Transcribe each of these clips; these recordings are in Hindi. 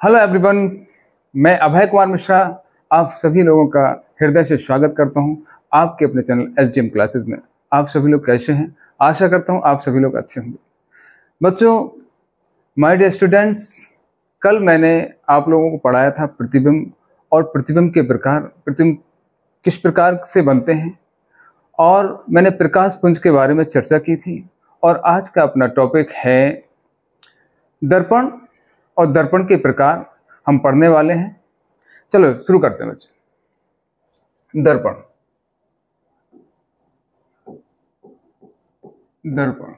हेलो एवरीवन, मैं अभय कुमार मिश्रा आप सभी लोगों का हृदय से स्वागत करता हूं आपके अपने चैनल एसडीएम क्लासेस में। आप सभी लोग कैसे हैं? आशा करता हूं आप सभी लोग अच्छे होंगे। बच्चों, माय डियर स्टूडेंट्स, कल मैंने आप लोगों को पढ़ाया था प्रतिबिंब और प्रतिबिंब के प्रकार, प्रतिबिंब किस प्रकार से बनते हैं, और मैंने प्रकाश पुंज के बारे में चर्चा की थी। और आज का अपना टॉपिक है दर्पण और दर्पण के प्रकार हम पढ़ने वाले हैं। चलो शुरू करते हैं बच्चे। दर्पण, दर्पण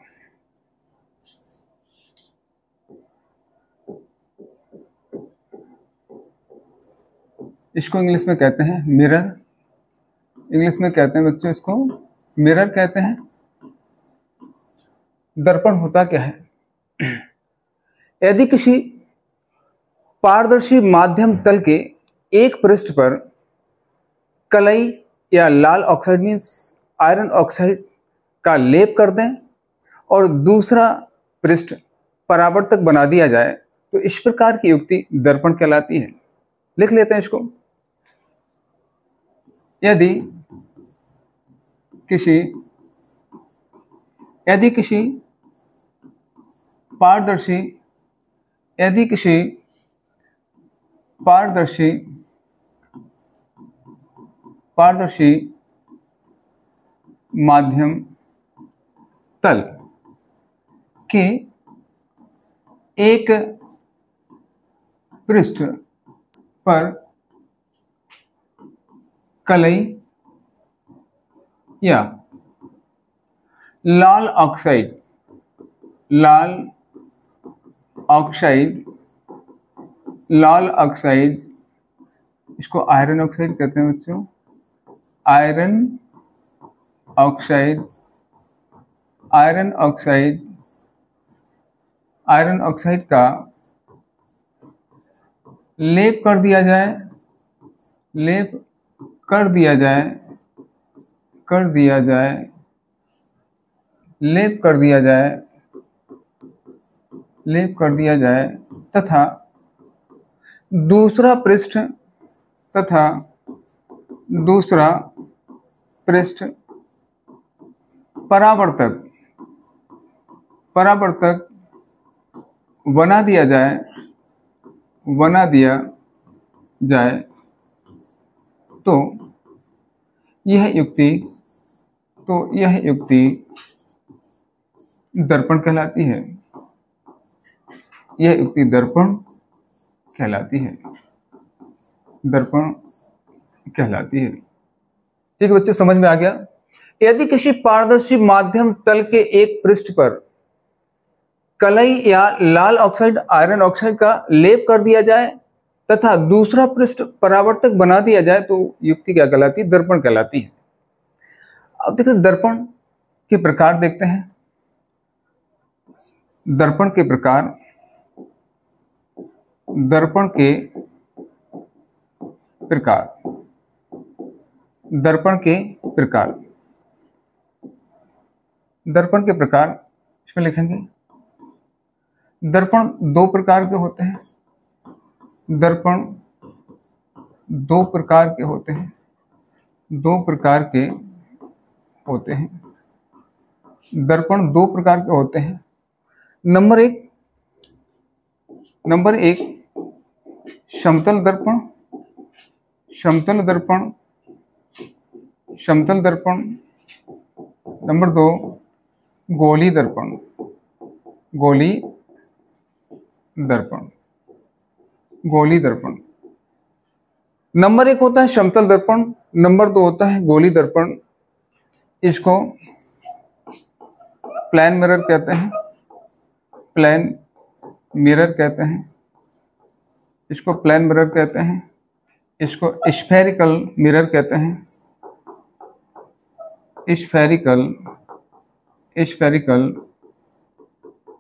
इसको इंग्लिश में कहते हैं मिरर। इंग्लिश में कहते हैं बच्चों इसको मिरर कहते हैं। दर्पण होता क्या है? यदि किसी पारदर्शी माध्यम तल के एक पृष्ठ पर कलई या लाल ऑक्साइड मीन्स आयरन ऑक्साइड का लेप कर दें और दूसरा पृष्ठ परावर्तक बना दिया जाए तो इस प्रकार की युक्ति दर्पण कहलाती है। लिख लेते हैं इसको। यदि किसी पारदर्शी माध्यम तल के एक पृष्ठ पर कलई या लाल ऑक्साइड इसको आयरन ऑक्साइड कहते हैं बच्चों। आयरन ऑक्साइड का लेप कर दिया जाए तथा दूसरा पृष्ठ परावर्तक बना दिया जाए तो यह युक्ति दर्पण कहलाती है। यह युक्ति दर्पण कहलाती है। ठीक है बच्चों, समझ में आ गया? यदि किसी पारदर्शी माध्यम तल के एक पृष्ठ पर कलई या लाल ऑक्साइड आयरन ऑक्साइड का लेप कर दिया जाए तथा दूसरा पृष्ठ परावर्तक बना दिया जाए तो युक्ति क्या कहलाती है? दर्पण कहलाती है। अब देखते दर्पण के प्रकार देखते हैं। दर्पण के प्रकार इसमें लिखेंगे। दर्पण दो प्रकार के होते हैं। दर्पण दो प्रकार के होते हैं। नंबर एक समतल दर्पण। नंबर दो गोली दर्पण। नंबर एक होता है समतल दर्पण, नंबर दो होता है गोली दर्पण। इसको प्लेन मिरर कहते हैं। इसको प्लेन मिरर कहते हैं। इसको स्फेरिकल मिरर कहते हैं। स्फेरिकल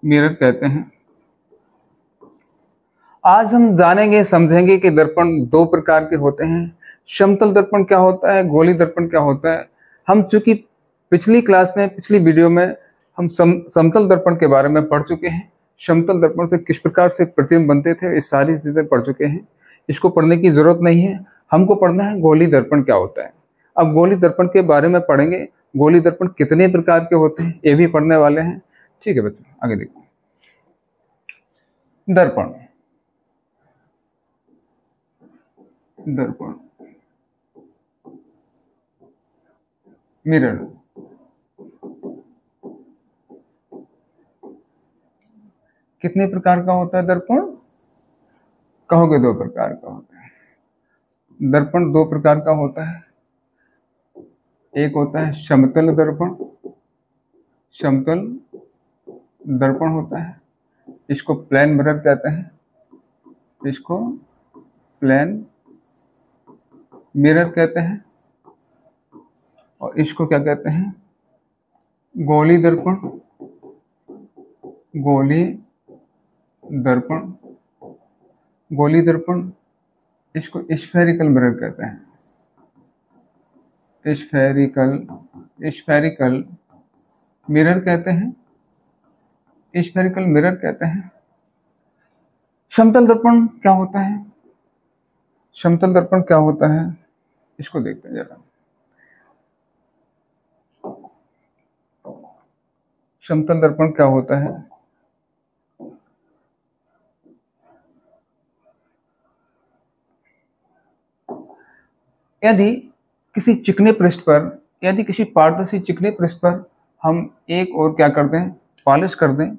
मिरर कहते हैं। आज हम जानेंगे समझेंगे कि दर्पण दो प्रकार के होते हैं। समतल दर्पण क्या होता है, गोली दर्पण क्या होता है। हम चूंकि पिछली वीडियो में हम समतल दर्पण के बारे में पढ़ चुके हैं। समतल दर्पण से किस प्रकार से प्रतिबिंब बनते थे, ये सारी चीजें पढ़ चुके हैं, इसको पढ़ने की जरूरत नहीं है। हमको पढ़ना है गोली दर्पण क्या होता है। अब गोली दर्पण के बारे में पढ़ेंगे, गोली दर्पण कितने प्रकार के होते हैं ये भी पढ़ने वाले हैं। ठीक है बच्चों, आगे देखो। दर्पण, दर्पण, मिरर, कितने प्रकार का होता है दर्पण? कहोगे 2 प्रकार का होता है। दर्पण 2 प्रकार का होता है। एक होता है समतल दर्पण, समतल दर्पण होता है, इसको प्लेन मिरर कहते हैं, इसको प्लेन मिरर कहते हैं। और इसको क्या कहते हैं? गोली दर्पण, गोली दर्पण, गोली दर्पण, इसको स्फेरिकल मिरर कहते हैं, स्फेरिकल, स्फेरिकल मिरर कहते हैं, स्फेरिकल मिरर कहते हैं। समतल दर्पण क्या होता है? समतल दर्पण क्या होता है इसको देखते हैं जरा। समतल दर्पण क्या होता है? यदि किसी चिकने पृष्ठ पर, यदि किसी पारदर्शी चिकने पृष्ठ पर हम एक और क्या कर दें, पॉलिश कर दें,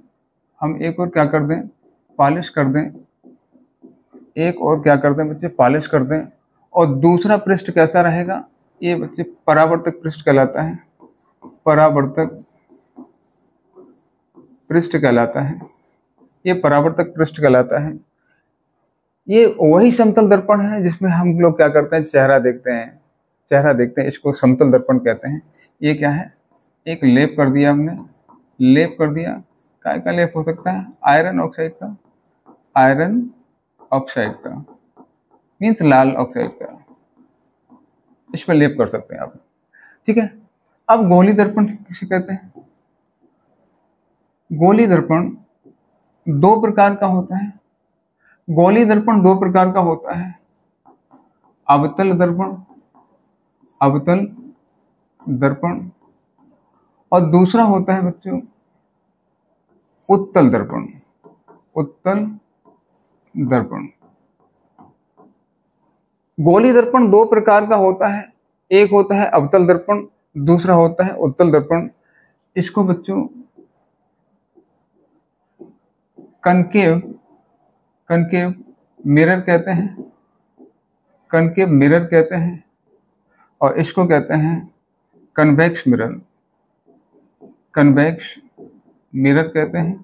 हम एक और क्या कर दें, पॉलिश कर दें, एक और क्या कर दें बच्चे, पॉलिश कर दें, और दूसरा पृष्ठ कैसा रहेगा? ये बच्चे परावर्तक पृष्ठ कहलाता है, परावर्तक पृष्ठ कहलाता है, ये परावर्तक पृष्ठ कहलाता है। ये वही समतल दर्पण है जिसमें हम लोग क्या करते हैं, चेहरा देखते हैं, चेहरा देखते हैं, इसको समतल दर्पण कहते हैं। ये क्या है? एक लेप कर दिया हमने, लेप कर दिया, काय का लेप हो सकता है? आयरन ऑक्साइड का, आयरन ऑक्साइड का, मीन्स लाल ऑक्साइड का, इस पर लेप कर सकते हैं आप। ठीक है। अब गोली दर्पण किसे कहते हैं? गोली दर्पण 2 प्रकार का होता है। गोली दर्पण 2 प्रकार का होता है, अवतल दर्पण, अवतल दर्पण, और दूसरा होता है बच्चों उत्तल दर्पण, उत्तल दर्पण। गोली दर्पण 2 प्रकार का होता है, एक होता है अवतल दर्पण, दूसरा होता है उत्तल दर्पण। इसको बच्चों कनकेव, कनकेव मिरर कहते हैं, कनकेव मिरर कहते हैं, और इसको कहते हैं कन्वेक्स मिरर, कन्वेक्स मिरर कहते हैं,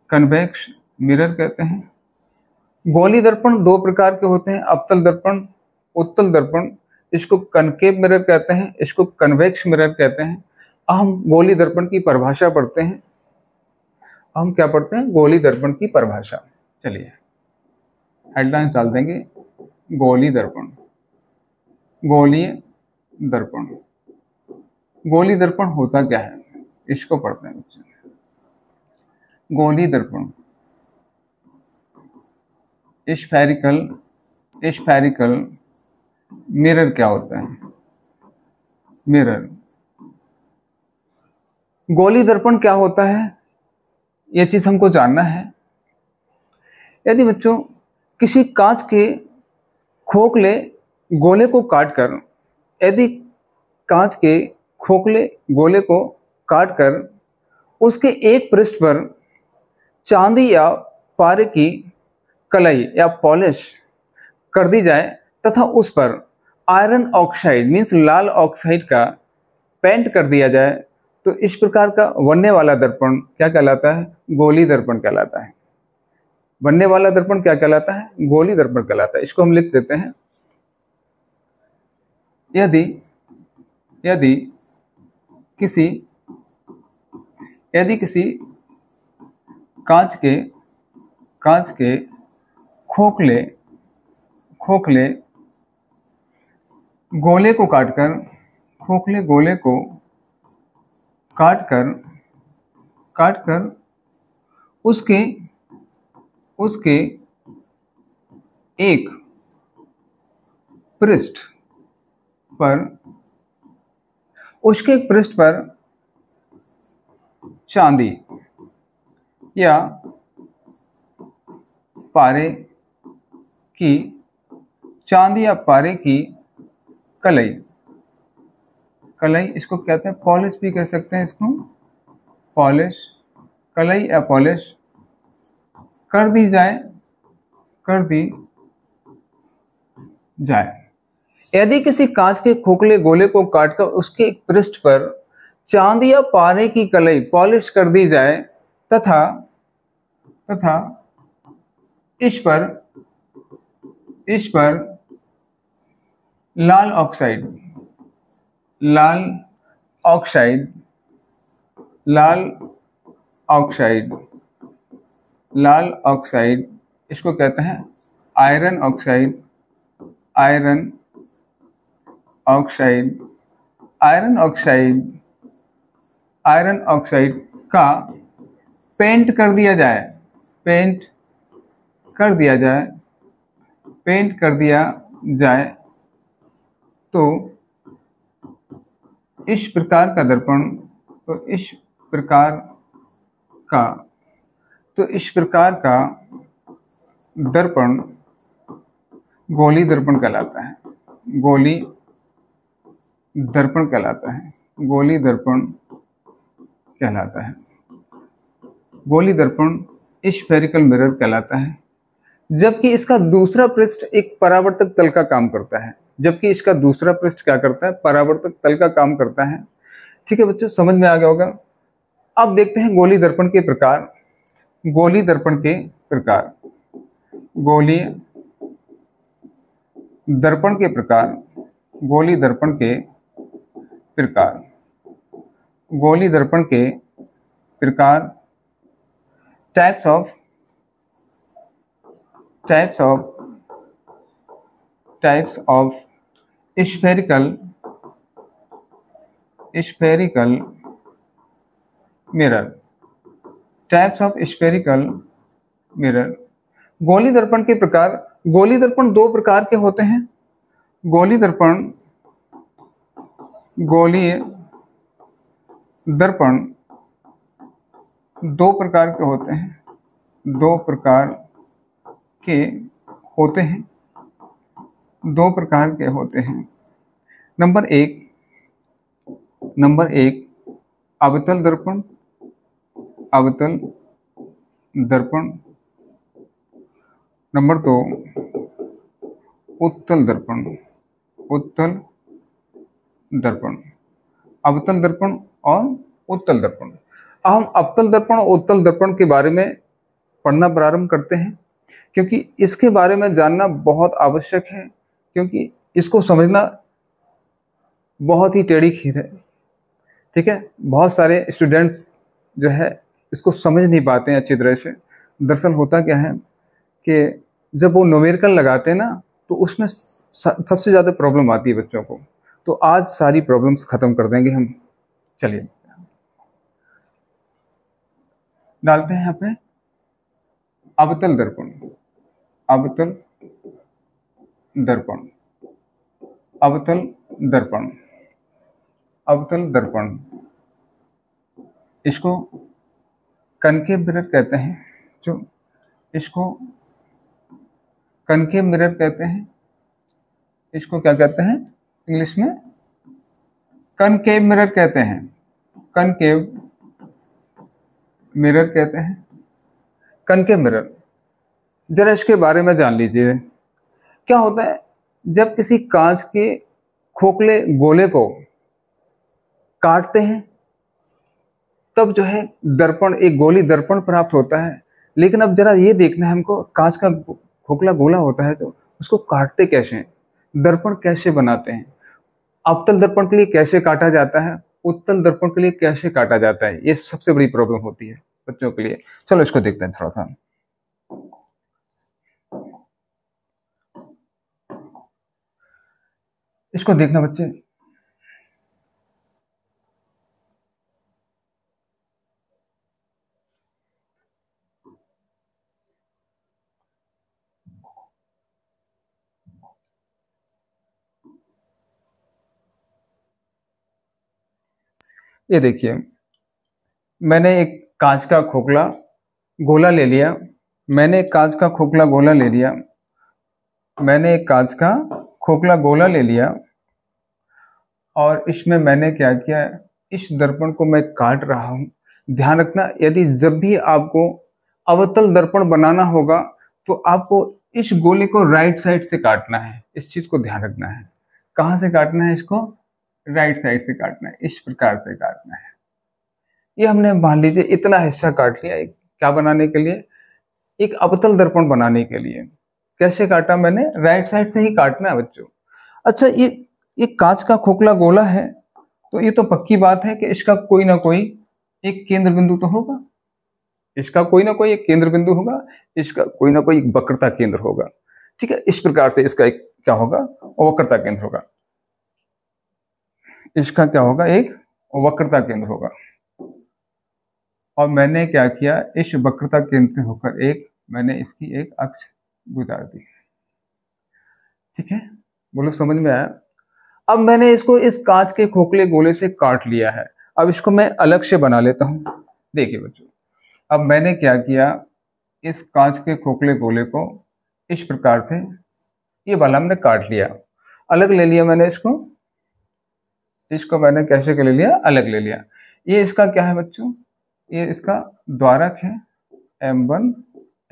कन्वेक्स मिरर कहते हैं। गोली दर्पण 2 प्रकार के होते हैं, अवतल दर्पण, उत्तल दर्पण। इसको कनकेव मिरर कहते हैं, इसको कन्वेक्स मिरर कहते हैं। हम गोली दर्पण की परिभाषा पढ़ते हैं, हम क्या पढ़ते हैं? गोली दर्पण की परिभाषा। चलिए हेडलाइंस डाल देंगे, गोली दर्पण, गोलीय दर्पण। गोली दर्पण होता क्या है इसको पढ़ते हैं बच्चे। गोली दर्पण, स्फेरिकल, स्फेरिकल मिरर क्या होता है? मिरर। गोली दर्पण क्या होता है ये चीज हमको जानना है। यदि बच्चों किसी कांच के खोखले गोले को काटकर, यदि कांच के खोखले गोले को काटकर उसके एक पृष्ठ पर चांदी या पारे की कलई या पॉलिश कर दी जाए तथा उस पर आयरन ऑक्साइड मीन्स लाल ऑक्साइड का पेंट कर दिया जाए तो इस प्रकार का बनने वाला दर्पण क्या कहलाता है? गोली दर्पण कहलाता है। बनने वाला दर्पण क्या कहलाता है? गोली दर्पण कहलाता है। इसको हम लिख देते हैं। यदि यदि किसी कांच के खोखले गोले को काटकर, खोखले गोले को काटकर उसके उसके एक पृष्ठ पर उसके एक पृष्ठ पर चांदी या पारे की कलई, इसको कहते हैं पॉलिश भी कह सकते हैं इसको, पॉलिश, कलई या पॉलिश कर दी जाए। यदि किसी कांच के खोखले गोले को काटकर उसके एक पृष्ठ पर चांदी या पारे की कलई पॉलिश कर दी जाए तथा इस पर लाल ऑक्साइड, इसको कहते हैं आयरन ऑक्साइड का पेंट कर दिया जाए तो इस प्रकार का दर्पण गोली दर्पण कहलाता है। गोली दर्पण स्फेरिकल मिरर कहलाता है। जबकि इसका दूसरा पृष्ठ एक परावर्तक तल का काम करता है। परावर्तक तल का काम करता है। ठीक है बच्चों, समझ में आ गया होगा। अब देखते हैं गोली दर्पण के प्रकार। गोली दर्पण के प्रकार टाइप्स ऑफ स्फेरिकल मिरर। गोली दर्पण के प्रकार, गोली दर्पण दो प्रकार के होते हैं। गोली दर्पण दो प्रकार के होते हैं। नंबर एक अवतल दर्पण। नंबर दो उत्तल दर्पण। अवतल दर्पण और उत्तल दर्पण। अब हम अवतल दर्पण और उत्तल दर्पण के बारे में पढ़ना प्रारंभ करते हैं, क्योंकि इसके बारे में जानना बहुत आवश्यक है, क्योंकि इसको समझना बहुत ही टेढ़ी खीर है। ठीक है, बहुत सारे स्टूडेंट्स जो है इसको समझ नहीं पाते हैं अच्छी तरह से। दरअसल होता क्या है कि जब वो न्यूमेरिकल लगाते हैं ना, तो उसमें सबसे ज़्यादा प्रॉब्लम आती है बच्चों को। तो आज सारी प्रॉब्लम्स खत्म कर देंगे हम। चलिए डालते हैं यहाँ पे अवतल दर्पण। इसको कनकेव मिरर कहते हैं। इसको क्या कहते हैं इंग्लिश में? कनकेव मिरर कहते हैं। कनकेव मिरर, जरा इसके बारे में जान लीजिए। क्या होता है, जब किसी कांच के खोखले गोले को काटते हैं तब जो है दर्पण, एक गोली दर्पण प्राप्त होता है। लेकिन अब जरा ये देखना है हमको, कांच का खोखला गोला होता है तो उसको काटते कैसे हैं, दर्पण कैसे बनाते हैं, अवतल दर्पण के लिए कैसे काटा जाता है, उत्तल दर्पण के लिए कैसे काटा जाता है, ये सबसे बड़ी प्रॉब्लम होती है बच्चों के लिए। चलो इसको देखते हैं थोड़ा सा। इसको देखना बच्चे, ये देखिए, मैंने एक कांच का खोखला गोला ले लिया। मैंने एक कांच का खोखला गोला ले लिया। मैंने एक कांच का खोखला गोला ले लिया और इसमें मैंने क्या किया, इस दर्पण को मैं काट रहा हूं। ध्यान रखना, यदि जब भी आपको अवतल दर्पण बनाना होगा तो आपको इस गोले को राइट साइड से काटना है। इस चीज को ध्यान रखना है। कहां से काटना है इसको? राइट साइड से काटना है, इस प्रकार से काटना है। ये हमने मान लीजिए इतना हिस्सा काट लिया एक क्या बनाने के लिए, एक अवतल दर्पण बनाने के लिए। कैसे काटा मैंने? राइट साइड से ही काटना है बच्चों। अच्छा, ये कांच का खोखला गोला है तो ये तो पक्की बात है कि इसका कोई ना कोई एक केंद्र बिंदु तो होगा। इसका कोई ना कोई एक केंद्र बिंदु होगा, इसका कोई ना कोई एक वक्रता केंद्र होगा। ठीक है, इस प्रकार से इसका एक क्या होगा, वक्रता केंद्र होगा। इसका क्या होगा, एक वक्रता केंद्र होगा। और मैंने क्या किया, इस वक्रता केंद्र से होकर मैंने इसकी एक अक्ष गुजार दी। ठीक है, बोलो समझ में आया? अब मैंने इसको इस कांच के खोखले गोले से काट लिया है। अब इसको मैं अलग से बना लेता हूं। देखिए बच्चों, अब मैंने क्या किया, इस कांच के खोखले गोले को इस प्रकार से ये वाला हमने काट लिया, अलग ले लिया मैंने इसको मैंने कैसे ले लिया, अलग ले लिया। ये इसका क्या है बच्चों, ये इसका द्वारक है M1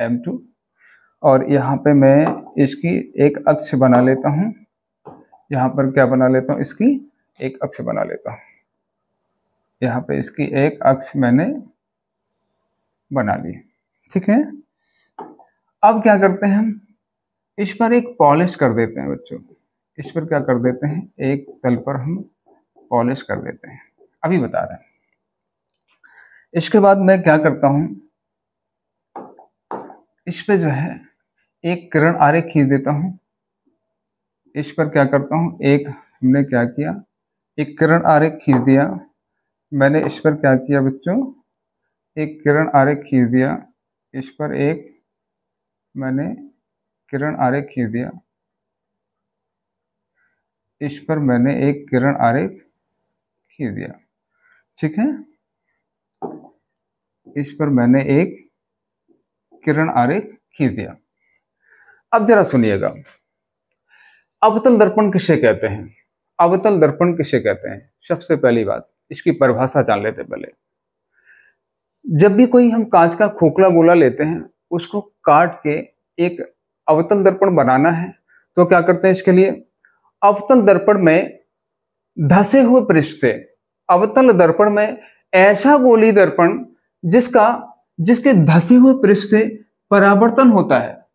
M2 और यहाँ पे मैं इसकी एक अक्ष बना लेता हूँ। यहाँ पर क्या बना लेता हूँ, इसकी एक अक्ष बना लेता हूँ। यहाँ पे इसकी एक अक्ष मैंने बना ली। ठीक है, अब क्या करते हैं हम, इस पर एक पॉलिश कर देते हैं बच्चों। इस पर क्या कर देते हैं, एक तल पर हम पॉलिश कर देते हैं। अभी बता रहे हैं। इसके बाद मैं क्या करता हूं, इस पे जो है एक किरण आरेख खींच देता हूं। इस पर क्या करता हूं, हमने क्या किया, एक किरण आरेख खींच दिया। मैंने इस पर क्या किया बच्चों, एक किरण आरेख खींच दिया। इस पर मैंने किरण आरेख खींच दिया। इस पर मैंने एक किरण आरेख खींच दिया। ठीक है, इस पर मैंने एक किरण आरेख खींच दिया। अब जरा सुनिएगा, अवतल दर्पण किसे कहते हैं? अवतल दर्पण किसे कहते हैं? सबसे पहली बात इसकी परिभाषा जान लेते पहले। जब भी कोई हम कांच का खोखला गोला लेते हैं, उसको काट के एक अवतल दर्पण बनाना है तो क्या करते हैं, इसके लिए अवतल दर्पण में धसे हुए पृष्ठ से, अवतल दर्पण में ऐसा गोली दर्पण जिसके धसे हुए पृष्ठ से परावर्तन होता है,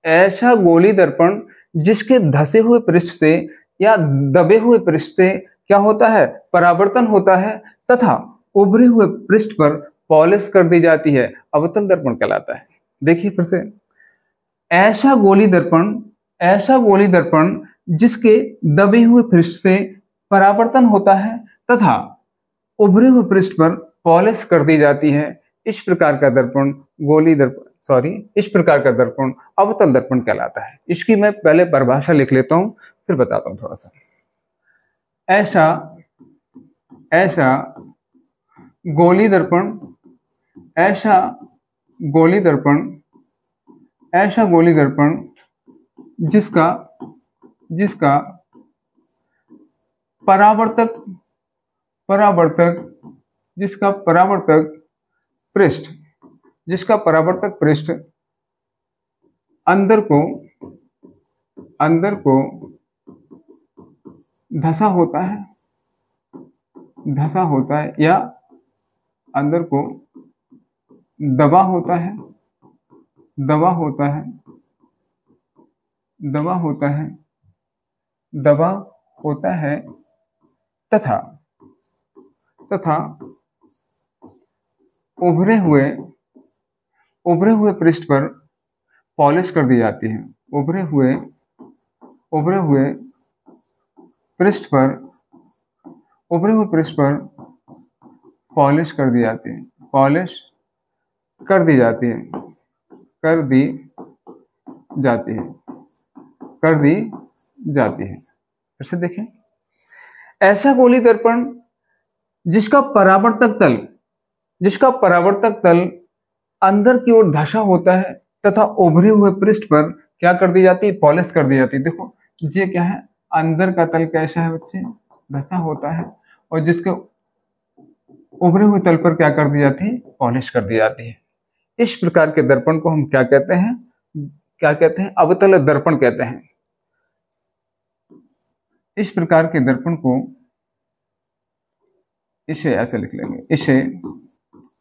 ऐसा गोली दर्पण जिसके धसे हुए पृष्ठ से या दबे हुए पृष्ठ से क्या होता है, परावर्तन होता है तथा उभरे हुए पृष्ठ पर पॉलिश कर दी जाती है, अवतल दर्पण कहलाता है। देखिए फिर से, ऐसा गोली दर्पण जिसके दबे हुए पृष्ठ से परावर्तन होता है तथा उभरे हुए पृष्ठ पर पॉलिश कर दी जाती है, इस प्रकार का दर्पण इस प्रकार का दर्पण अवतल दर्पण कहलाता है। इसकी मैं पहले परिभाषा लिख लेता हूं, फिर बताता हूं थोड़ा सा। ऐसा गोली दर्पण जिसका परावर्तक पृष्ठ अंदर को धसा होता है या अंदर को दबा होता है तथा उभरे हुए पृष्ठ पर पॉलिश कर दी जाती है। उभरे हुए पृष्ठ पर पॉलिश कर दी जाती है। फिर से देखें, ऐसा गोली दर्पण जिसका परावर्तक तल अंदर की ओर धसा होता है तथा उभरे हुए पृष्ठ पर क्या कर दी जाती है, पॉलिश कर दी जाती है। देखो ये क्या है, अंदर का तल कैसा है बच्चे, धसा होता है, और जिसके उभरे हुए तल पर क्या कर दी जाती है, पॉलिश कर दी जाती है। इस प्रकार के दर्पण को हम क्या कहते हैं, अवतल दर्पण कहते हैं। इस प्रकार के दर्पण को, इसे ऐसे लिख लेंगे, इसे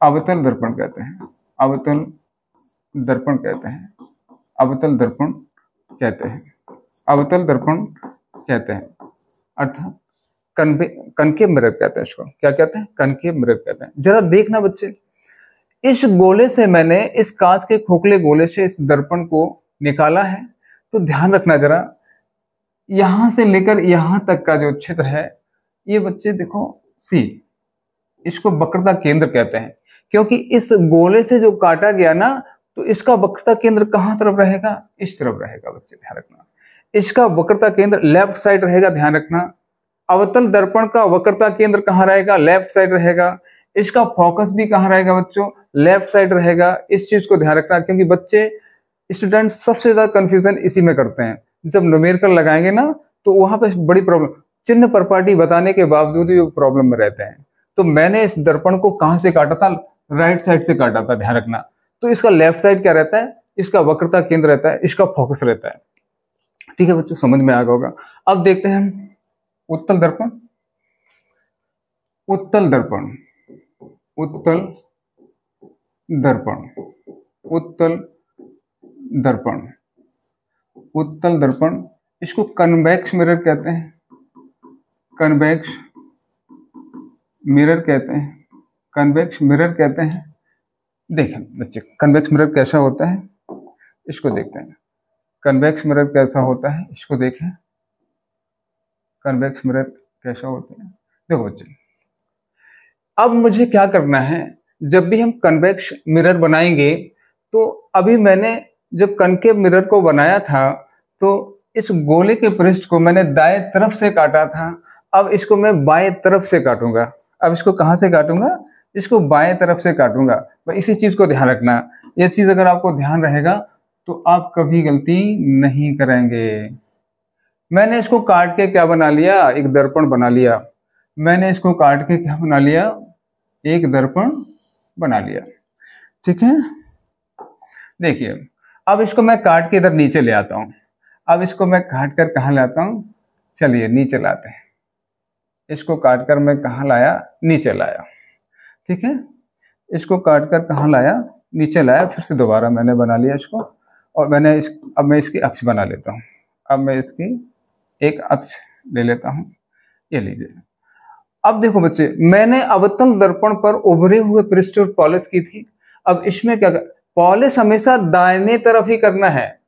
अवतल दर्पण कहते हैं, अवतल दर्पण कहते हैं, अवतल दर्पण कहते हैं, अवतल दर्पण कहते हैं, अर्थात कनकेव मिरर कहते हैं इसको। क्या कहते हैं, कनकेव मिरर कहते हैं। जरा देखना बच्चे, इस गोले से मैंने, इस कांच के खोखले गोले से इस दर्पण को निकाला है, तो ध्यान रखना जरा, यहां से लेकर यहां तक का जो क्षेत्र है, ये बच्चे देखो सी, इसको वक्रता केंद्र कहते हैं, क्योंकि इस गोले से जो काटा गया ना, तो इसका वक्रता केंद्र कहां तरफ रहेगा, इस तरफ रहेगा बच्चे, ध्यान रखना। इसका वक्रता केंद्र लेफ्ट साइड रहेगा, ध्यान रखना। अवतल दर्पण का वक्रता केंद्र कहां रहेगा, लेफ्ट साइड रहेगा। इसका फोकस भी कहां रहेगा बच्चों, लेफ्ट साइड रहेगा। इस चीज को ध्यान रखना, क्योंकि बच्चे, स्टूडेंट सबसे ज्यादा कंफ्यूजन इसी में करते हैं। जब न्यूमेरिकल लगाएंगे ना, तो वहां पे बड़ी प्रॉब्लम, चिन्ह प्रॉपर्टी बताने के बावजूद भी वो प्रॉब्लम में रहते हैं। तो मैंने इस दर्पण को कहां से काटा था, राइट साइड से काटा था, ध्यान रखना। तो इसका लेफ्ट साइड क्या रहता है, इसका वक्रता केंद्र रहता है, इसका फोकस रहता है। ठीक है बच्चों, समझ में आ गया होगा। अब देखते हैं हम उत्तल दर्पण, उत्तल दर्पण, उत्तल दर्पण, उत्तल दर्पण, उत्तल दर्पण, इसको कन्वेक्स मिरर कहते हैं, कन्वेक्स मिरर कहते हैं, कन्वेक्स मिरर कहते हैं। देखें बच्चे, कन्वेक्स मिरर कैसा होता है, इसको देखते हैं। कन्वेक्स मिरर कैसा होता है, इसको देखें, कन्वेक्स मिरर कैसा होता है। देखो बच्चे, अब मुझे क्या करना है, जब भी हम कन्वेक्स मिरर बनाएंगे, तो अभी मैंने जब कनकेव मिरर को बनाया था, तो इस गोले के पृष्ठ को मैंने दाएं तरफ से काटा था। अब इसको मैं बाएं तरफ से काटूंगा। अब इसको कहां से काटूंगा, इसको बाएं तरफ से काटूंगा। भाई इसी चीज को ध्यान रखना। ये चीज अगर आपको ध्यान रहेगा तो आप कभी गलती नहीं करेंगे। मैंने इसको काट के क्या बना लिया, एक दर्पण बना लिया। मैंने इसको काट के क्या बना लिया, एक दर्पण बना लिया। ठीक है, देखिए अब इसको मैं काट के इधर नीचे ले आता हूं। अब इसको मैं काट कर कहाँ लाता हूं, चलिए नीचे लाते हैं। इसको काट कर मैं कहाँ लाया, नीचे लाया। ठीक है, इसको काट कर कहाँ लाया, नीचे लाया। फिर से दोबारा मैंने बना लिया इसको, और मैंने अब मैं इसकी अक्ष बना लेता हूँ। अब मैं इसकी एक अक्ष ले लेता हूँ, ये लीजिए। अब देखो बच्चे, मैंने अवतल दर्पण पर उभरे हुए पृष्ठ पर पॉलिश की थी। अब इसमें क्या, पॉलिश हमेशा दाहिने तरफ ही करना है।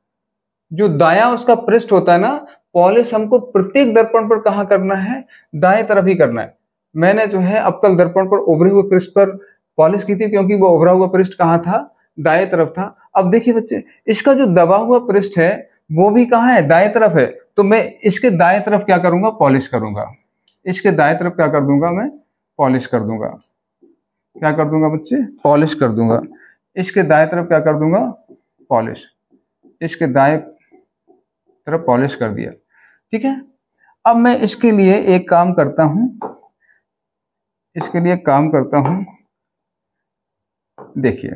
जो दायां उसका पृष्ठ होता है ना, पॉलिश हमको प्रत्येक दर्पण पर कहाँ करना है, दाएं तरफ ही करना है। मैंने जो है अवतल दर्पण पर उभरे हुए पृष्ठ पर पॉलिश की थी, क्योंकि वो उभरा हुआ पृष्ठ कहाँ था, दाएं तरफ था। अब देखिए बच्चे, इसका जो दबा हुआ पृष्ठ है वो भी कहाँ है, दाएं तरफ है। तो मैं इसके दाएं तरफ क्या करूंगा, पॉलिश करूंगा। इसके दाएं तरफ क्या कर दूंगा, मैं पॉलिश कर दूंगा। क्या कर दूंगा बच्चे, पॉलिश कर दूंगा। इसके दाएं तरफ क्या कर दूंगा, पॉलिश। इसके दाएं तरफ पॉलिश कर दिया। ठीक है, अब मैं इसके लिए एक काम करता हूं, इसके लिए काम करता हूं। देखिए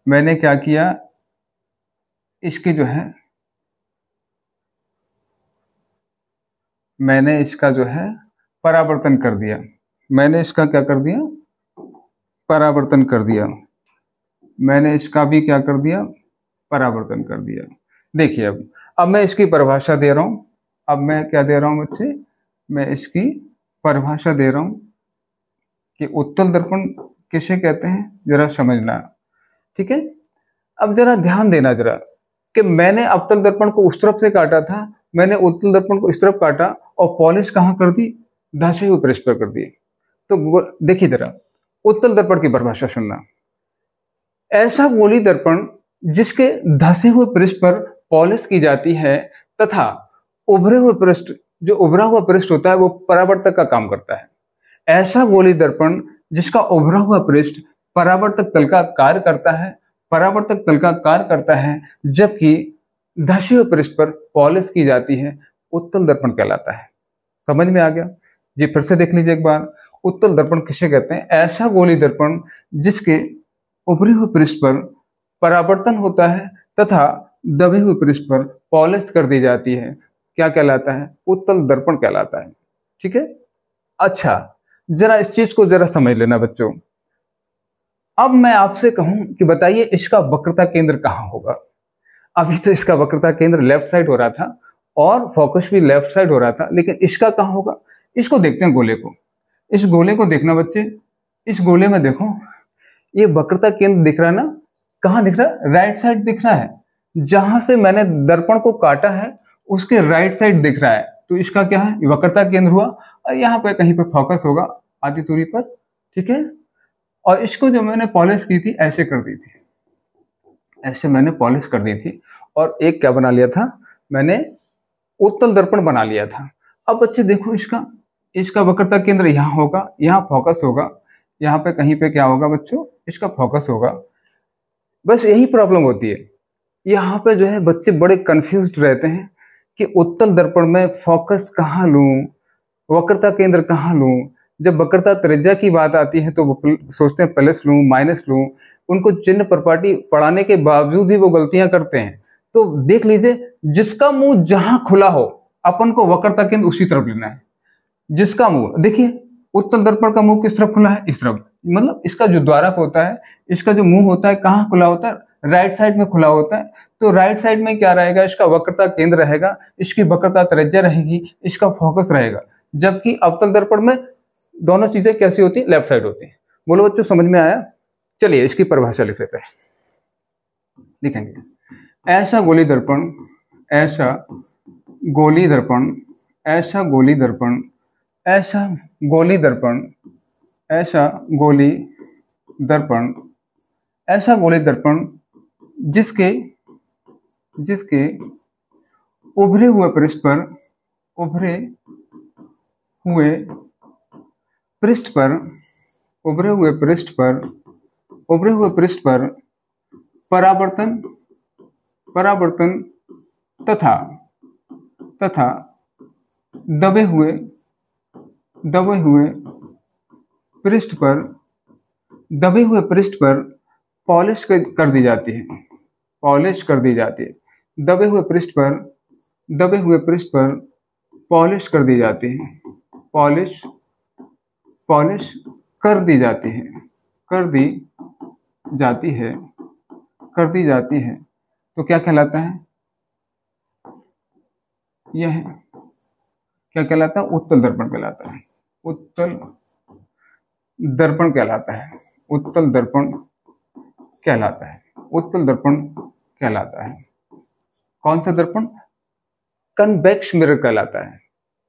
मैंने क्या किया, इसकी जो है, मैंने इसका जो है परावर्तन कर दिया। मैंने इसका क्या कर दिया, परावर्तन कर दिया। मैंने इसका भी क्या कर दिया, परावर्तन कर दिया। देखिए अब मैं इसकी परिभाषा दे रहा हूं। अब मैं क्या दे रहा हूं बच्चे, मैं इसकी परिभाषा दे रहा हूं कि उत्तल दर्पण किसे कहते हैं, जरा समझना। ठीक है, अब जरा ध्यान देना जरा, कि मैंने अवतल दर्पण को उस तरफ से काटा था, मैंने उत्तल दर्पण को इस तरफ काटा, और पॉलिश कहाँ कर दी, धसे हुए पृष्ठ पर कर दी। तो देखिए जरा, उत्तल दर्पण की परिभाषा सुनना। ऐसा गोली दर्पण जिसके धसे हुए पृष्ठ पर पॉलिश की जाती है तथा उभरे हुए पृष्ठ जो उभरा हुआ पृष्ठ होता है वो परावर्तक का काम करता है। ऐसा गोलीय दर्पण जिसका उभरा हुआ पृष्ठ परावर्तक तल का कार्य करता है, परावर्तक तल का कार्य करता है, जबकि धसे हुए पृष्ठ पर पॉलिश की जाती है, उत्तल दर्पण कहलाता है। समझ में आ गया? जी फिर से देख लीजिए एक बार। उत्तल दर्पण किसे कहते हैं? ऐसा गोलीय दर्पण जिसके उभरे हुए पृष्ठ पर परावर्तन होता है तथा दबे हुए पृष्ठ पर पॉलिश कर दी जाती है, क्या कहलाता है? उत्तल दर्पण कहलाता है। ठीक है। अच्छा, जरा इस चीज को जरा समझ लेना बच्चों। अब मैं आपसे कहूं कि बताइए इसका वक्रता केंद्र कहां होगा? अभी तो इसका वक्रता केंद्र लेफ्ट साइड हो रहा था और फोकस भी लेफ्ट साइड हो रहा था, लेकिन इसका कहां होगा? इसको देखते हैं, गोले को। इस गोले को देखना बच्चे। इस गोले में देखो, ये वक्रता केंद्र दिख रहा है ना? कहां दिख रहा है? राइट साइड दिख रहा है। जहां से मैंने दर्पण को काटा है उसके राइट साइड दिख रहा है, तो इसका क्या है? वक्रता केंद्र हुआ। और यहाँ पे कहीं पे फोकस होगा आधी दूरी पर। ठीक है। और इसको जो मैंने पॉलिश की थी ऐसे कर दी थी, ऐसे मैंने पॉलिश कर दी थी। और एक क्या बना लिया था मैंने? उत्तल दर्पण बना लिया था। अब बच्चे देखो, इसका वक्रता केंद्र यहाँ होगा, यहाँ फोकस होगा, यहाँ पे कहीं पे क्या होगा बच्चों? इसका फोकस होगा। बस यही प्रॉब्लम होती है यहाँ पे, जो है बच्चे बड़े कंफ्यूज्ड रहते हैं कि उत्तल दर्पण में फोकस कहाँ लूं, वक्रता केंद्र कहाँ लूं। जब वक्रता त्रिज्या की बात आती है तो वो सोचते हैं प्लस लूं, माइनस लूं। उनको चिन्ह प्रॉपर्टी पढ़ाने के बावजूद भी वो गलतियां करते हैं। तो देख लीजिए, जिसका मुंह जहां खुला हो अपन को वक्रता केंद्र उसी तरफ लेना है। जिसका मुंह, देखिए उत्तल दर्पण का मुंह किस तरफ खुला है? इस तरफ। मतलब इसका जो द्वारक होता है, इसका जो मुंह होता है कहाँ खुला होता है? राइट साइड में खुला होता है। तो राइट साइड में क्या रहेगा? इसका वक्रता केंद्र रहेगा, इसकी वक्रता त्रिज्या रहेगी, इसका फोकस रहेगा। जबकि अवतल दर्पण में दोनों चीजें कैसी होती है? लेफ्ट साइड होती है। बोलो बच्चों, समझ में आया? चलिए इसकी परिभाषा लिख लेते हैं। लिखेंगे, ऐसा गोलीय दर्पण, ऐसा गोलीय दर्पण, ऐसा गोलीय दर्पण, ऐसा गोलीय दर्पण, ऐसा गोलीय दर्पण, ऐसा गोलीय दर्पण जिसके उभरे हुए पृष्ठ पर, उभरे हुए पृष्ठ पर, उभरे हुए पृष्ठ पर, उभरे हुए पृष्ठ पर परावर्तन तथा दबे हुए पृष्ठ पर पॉलिश कर दी जाती है, पॉलिश कर दी जाती है। दबे हुए पृष्ठ पर पॉलिश कर दी जाती है, पॉलिश कर दी जाती है, कर दी जाती है। तो क्या कहलाता है? यह क्या कहलाता है? उत्तल दर्पण कहलाता है। उत्तल दर्पण कहलाता है। उत्तल दर्पण कहलाता है। उत्तल दर्पण कहलाता है। कौन सा दर्पण? कन्वेक्स मिरर कहलाता है।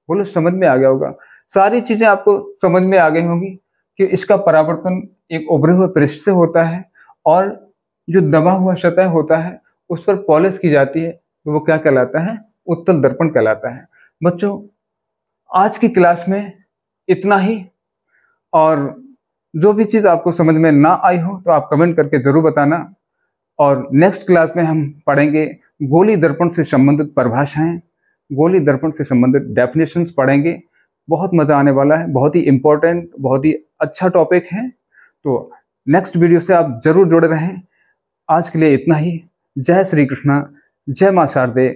बोलो, समझ में आ गया होगा? सारी चीजें आपको समझ में आ गई होंगी कि इसका परावर्तन एक उभरे हुए पृष्ठ से होता है और जो दबा हुआ सतह होता है उस पर पॉलिश की जाती है, तो वो क्या कहलाता है? उत्तल दर्पण कहलाता है। बच्चों, आज की क्लास में इतना ही। और जो भी चीज़ आपको समझ में ना आई हो तो आप कमेंट करके जरूर बताना। और नेक्स्ट क्लास में हम पढ़ेंगे गोलीय दर्पण से संबंधित परिभाषाएं, गोलीय दर्पण से संबंधित डेफिनेशंस पढ़ेंगे। बहुत मजा आने वाला है, बहुत ही इंपॉर्टेंट, बहुत ही अच्छा टॉपिक है। तो नेक्स्ट वीडियो से आप जरूर जुड़े रहें। आज के लिए इतना ही। जय श्री कृष्णा, जय मां शारदे।